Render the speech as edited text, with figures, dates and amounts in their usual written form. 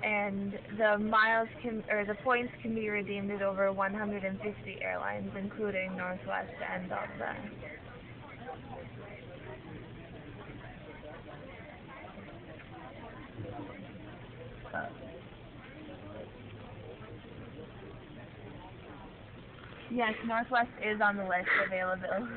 and the points can be redeemed at over 150 airlines, including Northwest and Delta. Yes, Northwest is on the list available.